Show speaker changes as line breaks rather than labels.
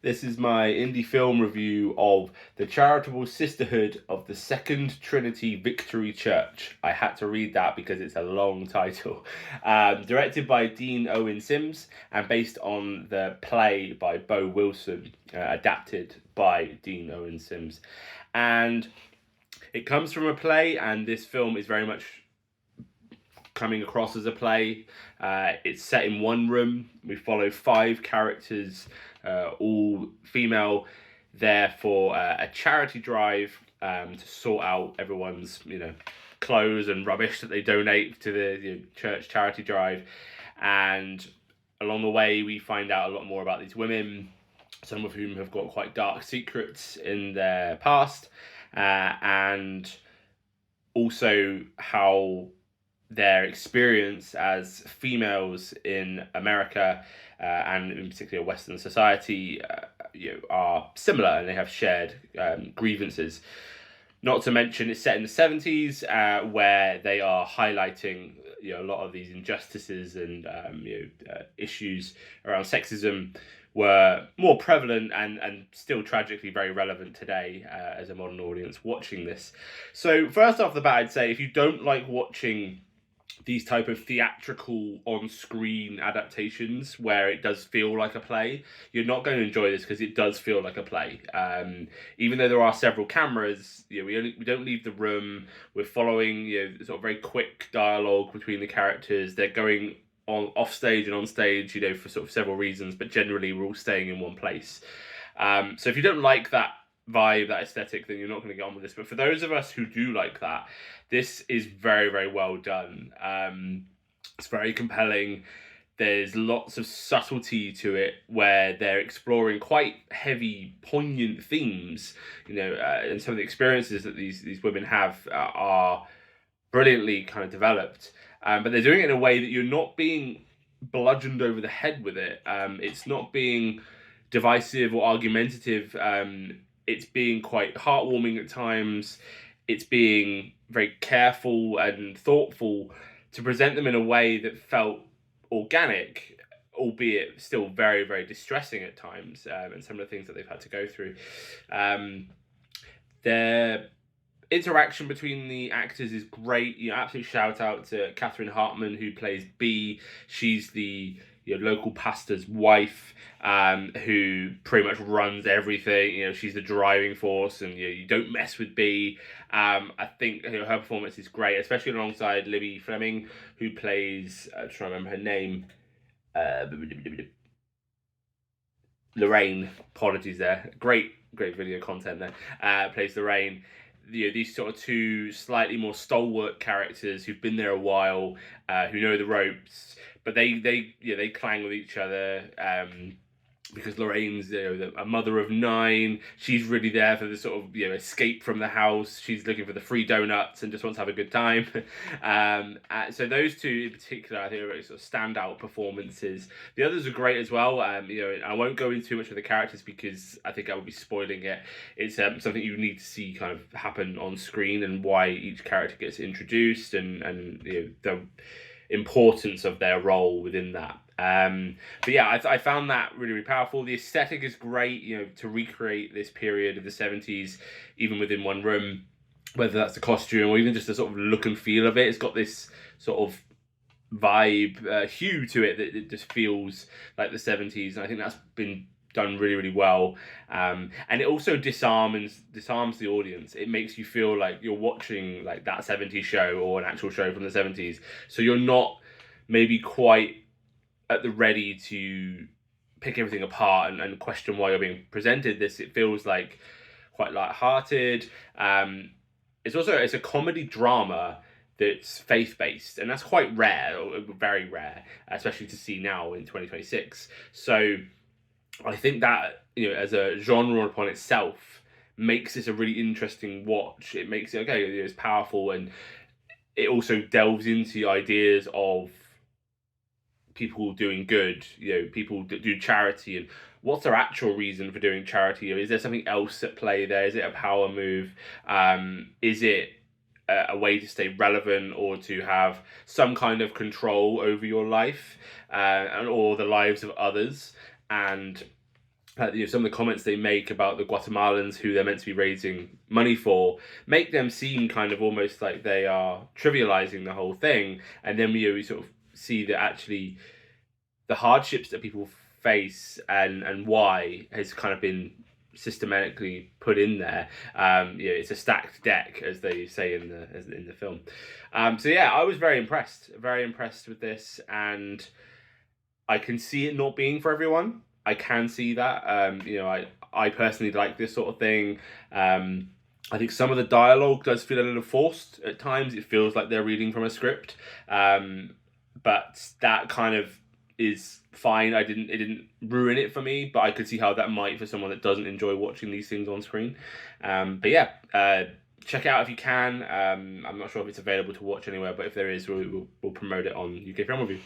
This is my indie film review of the Charitable Sisterhood of the Second Trinity Victory Church. I had to read that because it's a long title. Directed by Dean Owen-Sims and based on the play by Bo Wilson, adapted by Dean Owen-Sims. And it comes from a play, and this film is very much coming across as a play. It's set in one room. We follow 5 characters, all female, there for a charity drive to sort out everyone's clothes and rubbish that they donate to the church charity drive. And along the way we find out a lot more about these women, some of whom have got quite dark secrets in their past, and also how their experience as females in America and in particular Western society are similar, and they have shared grievances. Not to mention it's set in the 70s where they are highlighting a lot of these injustices and issues around sexism were more prevalent and still tragically very relevant today as a modern audience watching this. So first off the bat, I'd say if you don't like watching these type of theatrical on-screen adaptations where it does feel like a play, you're not going to enjoy this because it does feel like a play. Even though there are several cameras, we don't leave the room. We're following sort of very quick dialogue between the characters. They're going on off stage and on stage, for sort of several reasons, but generally we're all staying in one place. So if you don't like that vibe, that aesthetic, then you're not going to get on with this. But for those of us who do like that, this is very, very well done. It's very compelling. There's lots of subtlety to it where they're exploring quite heavy, poignant themes, and some of the experiences that these women have are brilliantly kind of developed. But they're doing it in a way that you're not being bludgeoned over the head with it. It's not being divisive or argumentative. It's being quite heartwarming at times. It's being very careful and thoughtful to present them in a way that felt organic, albeit still very, very distressing at times, and some of the things that they've had to go through. Their interaction between the actors is great. Absolute shout out to Catherine Hartman, who plays B. She's the local pastor's wife, who pretty much runs everything. She's the driving force, and you don't mess with B. I think her performance is great, especially alongside Libby Fleming, who plays, I'm trying to remember her name, Lorraine. Apologies there. Great video content there. Plays Lorraine. These sort of 2 slightly more stalwart characters who've been there a while, who know the ropes, but they clang with each other. Because Lorraine's a mother of 9. She's really there for the sort of escape from the house. She's looking for the free donuts and just wants to have a good time. So those 2 in particular, I think, are really sort of standout performances. The others are great as well. I won't go into too much of the characters because I think I would be spoiling it. It's something you need to see kind of happen on screen, and why each character gets introduced, and the importance of their role within that. But yeah, I found that really, really powerful. The aesthetic is great, to recreate this period of the 70s, even within one room, whether that's the costume or even just the sort of look and feel of it. It's got this sort of vibe, hue to it that it just feels like the 70s, and I think that's been done really, really well. And it also disarms the audience. It makes you feel like you're watching like that 70s show or an actual show from the 70s. So you're not maybe quite at the ready to pick everything apart and question why you're being presented this. It feels like quite light-hearted. It's a comedy drama that's faith-based, and that's quite rare, or very rare, especially to see now in 2026. So I think that, as a genre upon itself, makes this a really interesting watch. It makes it, it's powerful, and it also delves into ideas of people doing good, people that do charity, and what's their actual reason for doing charity? Is there something else at play there? Is it a power move? Is it a way to stay relevant or to have some kind of control over your life or the lives of others? And some of the comments they make about the Guatemalans who they're meant to be raising money for make them seem kind of almost like they are trivializing the whole thing, and then we sort of see that actually the hardships that people face and why has kind of been systematically put in there. It's a stacked deck, as they say in the film. So yeah, I was very impressed with this, and I can see it not being for everyone. I can see that. I personally like this sort of thing. I think some of the dialogue does feel a little forced at times. It feels like they're reading from a script, but that kind of is fine. It didn't ruin it for me, but I could see how that might for someone that doesn't enjoy watching these things on screen. But yeah, check it out if you can. I'm not sure if it's available to watch anywhere, but if there is, we'll promote it on UK Film Review.